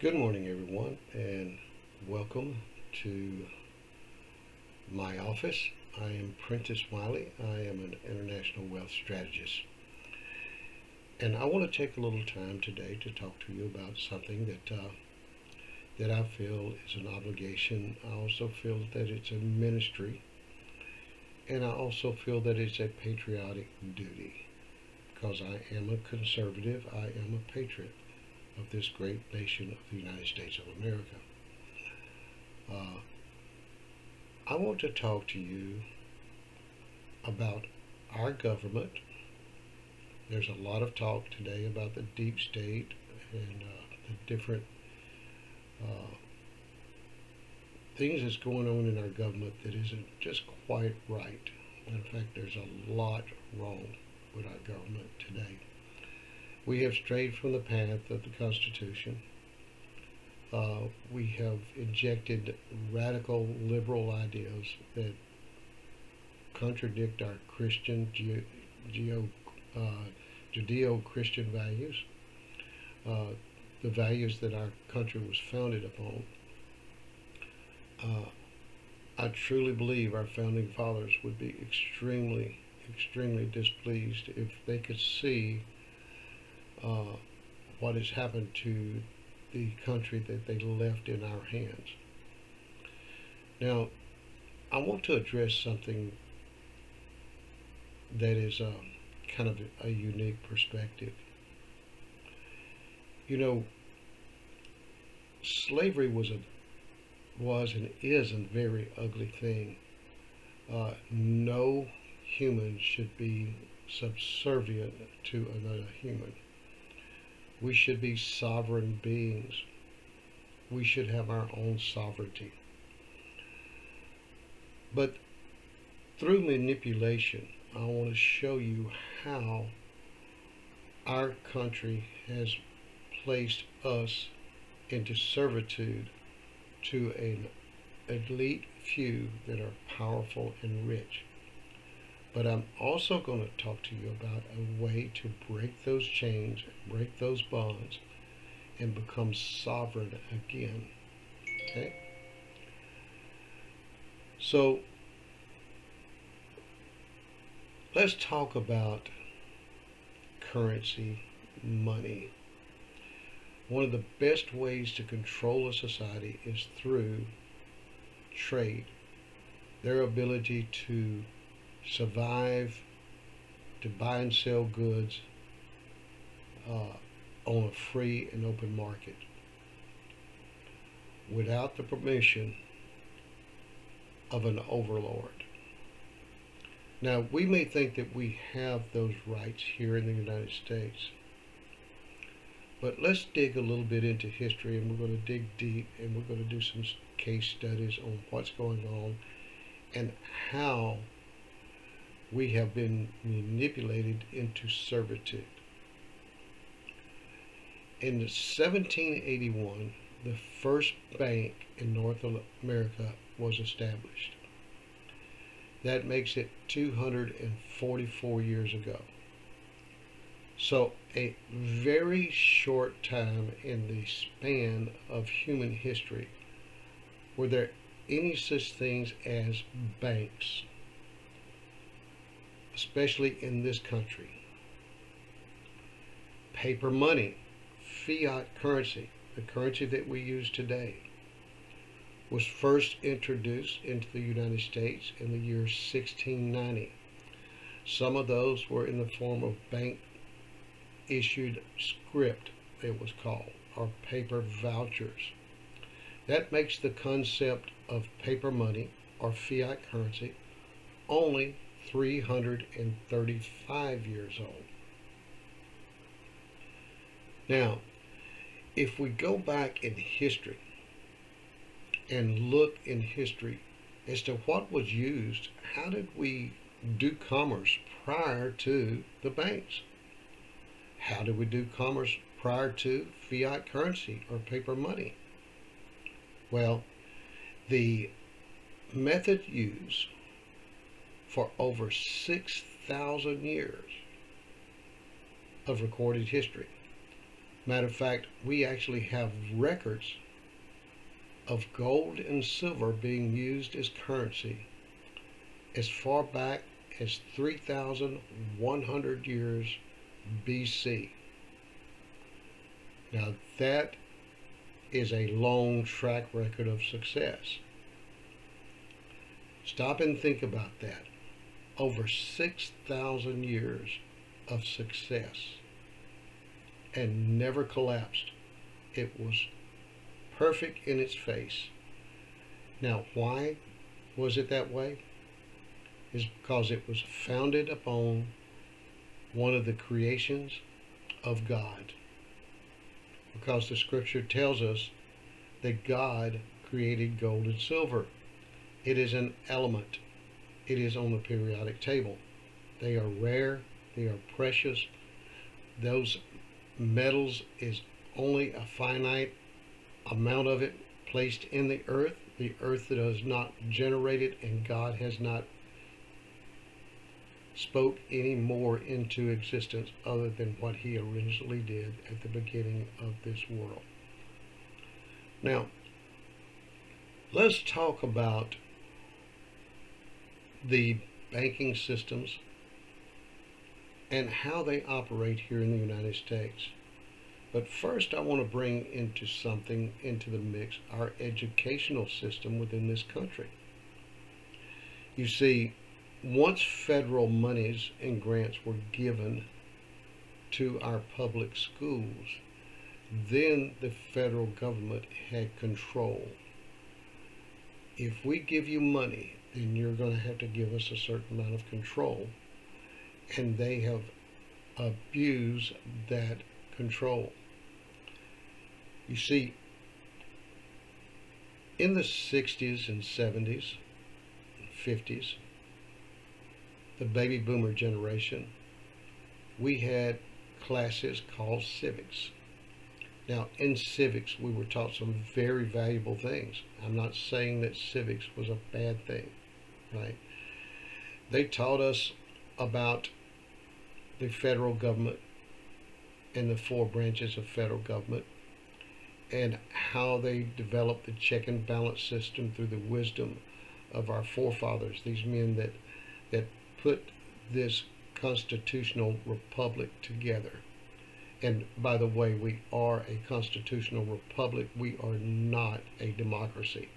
Good morning, everyone, and welcome to my office. I am Prentice Wiley. I am an international wealth strategist, and I want to take a little time today to talk to you about something that I feel is an obligation. I also feel that it's a ministry, and I also feel that it's a patriotic duty because I am a conservative. I am a patriot of this great nation of the United States of America. Uh, I want to talk to you about our government. There's a lot of talk today about the deep state and the different uh, things that's going on in our government that isn't just quite right. In fact, there's a lot wrong with our government today. We have strayed from the path of the Constitution. We have injected radical liberal ideas that contradict our Christian, Judeo-Christian values, uh, the values that our country was founded upon. Uh, I truly believe our founding fathers would be extremely, extremely displeased if they could see uh, what has happened to the country that they left in our hands. Now, I want to address something that is kind of a unique perspective. You know, slavery was and is a very ugly thing. No human should be subservient to another human. We should be sovereign beings. We should have our own sovereignty. But through manipulation, I want to show you how our country has placed us into servitude to an elite few that are powerful and rich. But I'm also going to talk to you about a way to break those chains, break those bonds, and become sovereign again. Okay? So let's talk about currency, money. One of the best ways to control a society is through trade, their ability to survive, to buy and sell goods on a free and open market without the permission of an overlord. Now, we may think that we have those rights here in the United States, but let's dig a little bit into history, and we're going to dig deep, and we're going to do some case studies on what's going on and how we have been manipulated into servitude. In 1781, the first bank in North America was established. That makes it 244 years ago. So, a very short time in the span of human history were there any such things as banks, especially in this country. Paper money, fiat currency, the currency that we use today, was first introduced into the United States in the year 1690. Some of those were in the form of bank issued script, it was called, or paper vouchers. That makes the concept of paper money or fiat currency only 335 years old. Now, if we go back in history and look in history as to what was used, how did we do commerce prior to the banks? How did we do commerce prior to fiat currency or paper money? Well, the method used for over 6,000 years of recorded history Matter of fact, we actually have records of gold and silver being used as currency as far back as 3,100 years BC. Now that is a long track record of success. Stop and think about that. Over 6,000 years of success and never collapsed. It was perfect in its face. Now, why was it that way? Is because it was founded upon one of the creations of God. Because the scripture tells us that God created gold and silver. It is an element. It is on the periodic table. They are rare. They are precious. Those metals is only a finite amount of it placed in the earth that is not generated, and God has not spoke any more into existence other than what he originally did at the beginning of this world. Now, let's talk about the banking systems and how they operate here in the United States. But first, I want to bring into the mix our educational system within this country. You see, once federal monies and grants were given to our public schools, then the federal government had control. If we give you money, then you're going to have to give us a certain amount of control. And they have abused that control. You see, in the 60s and 70s, 50s, the baby boomer generation, we had classes called civics. Now, in civics, we were taught some very valuable things. I'm not saying that civics was a bad thing, right? They taught us about the federal government and the 4 branches of federal government and how they developed the check and balance system through the wisdom of our forefathers, these men that put this constitutional republic together. And by the way, we are a constitutional republic. We are not a democracy.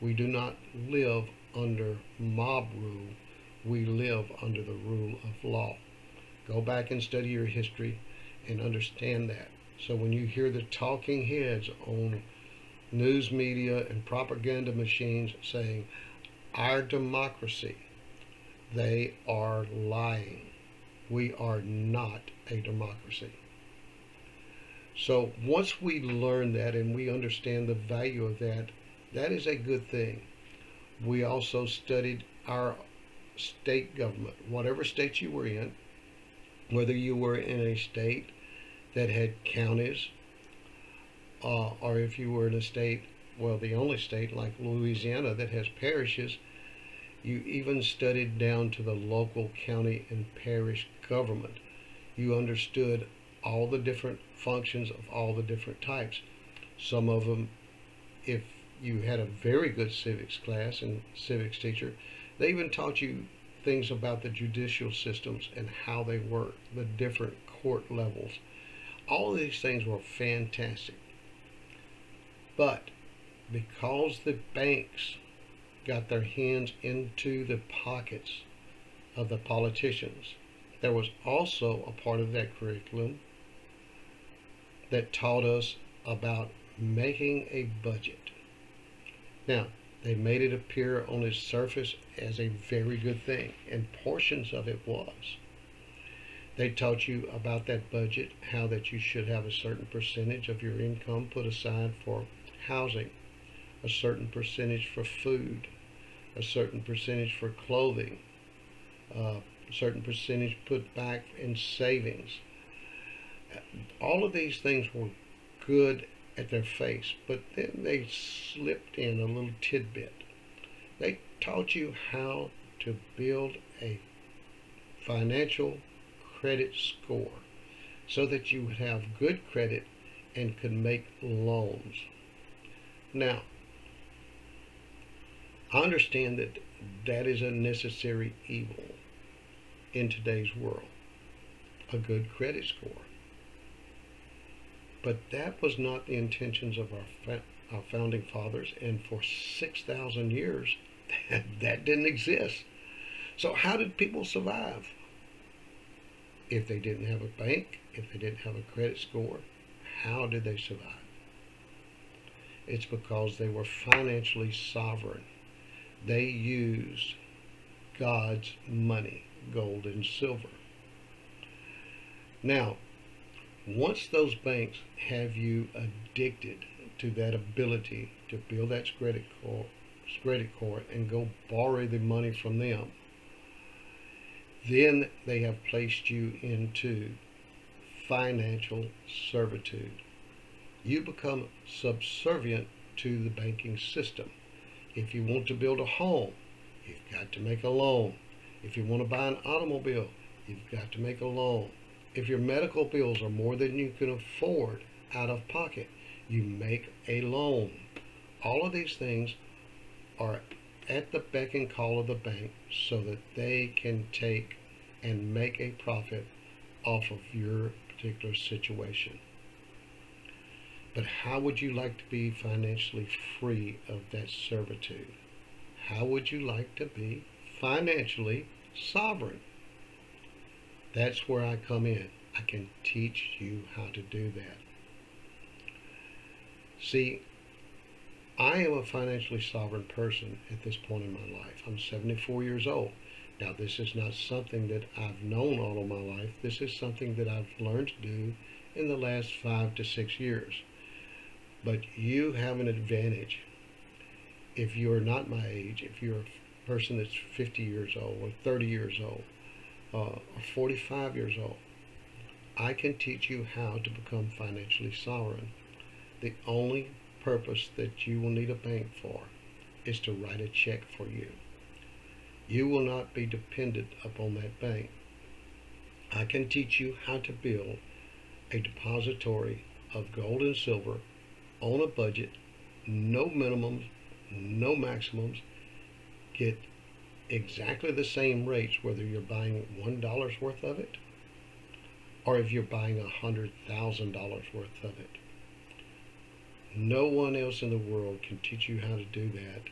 We do not live under mob rule. We live under the rule of law. Go back and study your history and understand that. So when you hear the talking heads on news media and propaganda machines saying, our democracy, they are lying. We are not a democracy. So once we learn that and we understand the value of that, that is a good thing. We also studied our state government, whatever state you were in, whether you were in a state that had counties, or if you were in a state, well, the only state like Louisiana that has parishes, you even studied down to the local county and parish government. You understood all the different functions of all the different types. Some of them, if you had a very good civics class and civics teacher, they even taught you things about the judicial systems and how they work, the different court levels. All of these things were fantastic. But because the banks got their hands into the pockets of the politicians, there was also a part of that curriculum that taught us about making a budget. Now, they made it appear on its surface as a very good thing, and portions of it was. They taught you about that budget, how that you should have a certain percentage of your income put aside for housing, a certain percentage for food, a certain percentage for clothing, a certain percentage put back in savings. All of these things were good at their face, but then they slipped in a little tidbit. They taught you how to build a financial credit score so that you would have good credit and could make loans. Now, I understand that that is a necessary evil in today's world, a good credit score. But that was not the intentions of our founding fathers, and for 6,000 years, that didn't exist. So how did people survive? If they didn't have a bank, if they didn't have a credit score, how did they survive? It's because they were financially sovereign. They used God's money, gold and silver. Now, once those banks have you addicted to that ability to build that credit score and go borrow the money from them, then they have placed you into financial servitude. You become subservient to the banking system. If you want to build a home, you've got to make a loan. If you want to buy an automobile, you've got to make a loan. If your medical bills are more than you can afford out of pocket, you make a loan. All of these things are at the beck and call of the bank so that they can take and make a profit off of your particular situation. But how would you like to be financially free of that servitude? How would you like to be financially sovereign? That's where I come in. I can teach you how to do that. See, I am a financially sovereign person at this point in my life. I'm 74 years old. Now, this is not something that I've known all of my life. This is something that I've learned to do in the last 5 to 6 years. But you have an advantage if you're not my age, if you're a person that's 50 years old or 30 years old or 45 years old. I can teach you how to become financially sovereign. The only purpose that you will need a bank for is to write a check for you. You will not be dependent upon that bank. I can teach you how to build a depository of gold and silver on a budget, no minimums, no maximums, get exactly the same rates whether you're buying $1 worth of it or if you're buying $100,000 worth of it. No one else in the world can teach you how to do that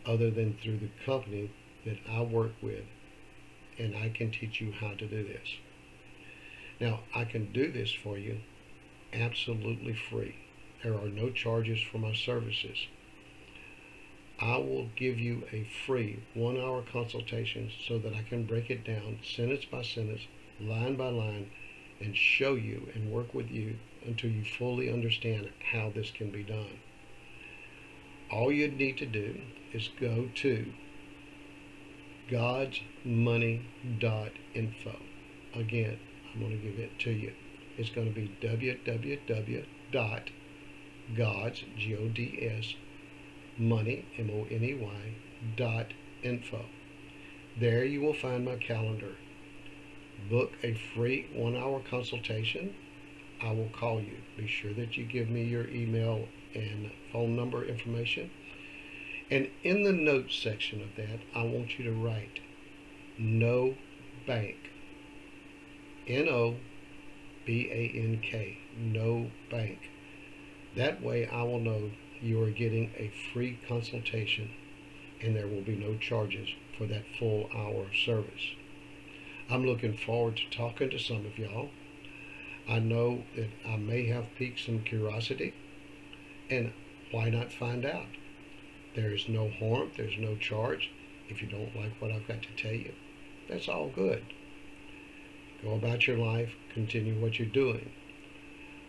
other than through the company that I work with, and I can teach you how to do this. Now, I can do this for you absolutely free. There are no charges for my services. I will give you a free 1-hour consultation so that I can break it down sentence by sentence, line by line, and show you and work with you until you fully understand how this can be done. All you need to do is go to godsmoney.info. Again, I'm going to give it to you. It's going to be www.gods, G-O-D-S, money, MONEY.info. There you will find my calendar. Book a free 1-hour consultation. I will call you. Be sure that you give me your email and phone number information. And in the notes section of that, I want you to write no bank. N-O-B-A-N-K. No bank. That way I will know you are getting a free consultation and there will be no charges for that full hour of service. I'm looking forward to talking to some of y'all. I know that I may have piqued some curiosity, and why not find out? There is no harm, there's no charge. If you don't like what I've got to tell you, that's all good. Go about your life, continue what you're doing.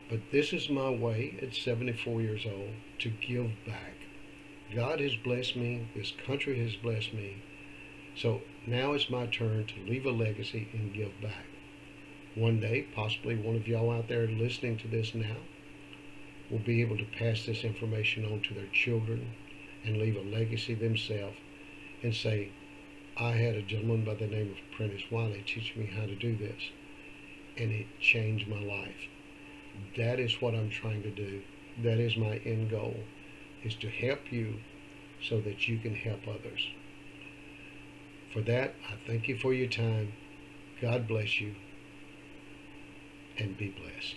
But this is my way at 74 years old to give back. God has blessed me, this country has blessed me. So now it's my turn to leave a legacy and give back. One day, possibly one of y'all out there listening to this now will be able to pass this information on to their children and leave a legacy themselves and say, I had a gentleman by the name of Prentice Wiley teach me how to do this, and it changed my life. That is what I'm trying to do. That is my end goal, is to help you so that you can help others. For that, I thank you for your time. God bless you, and be blessed.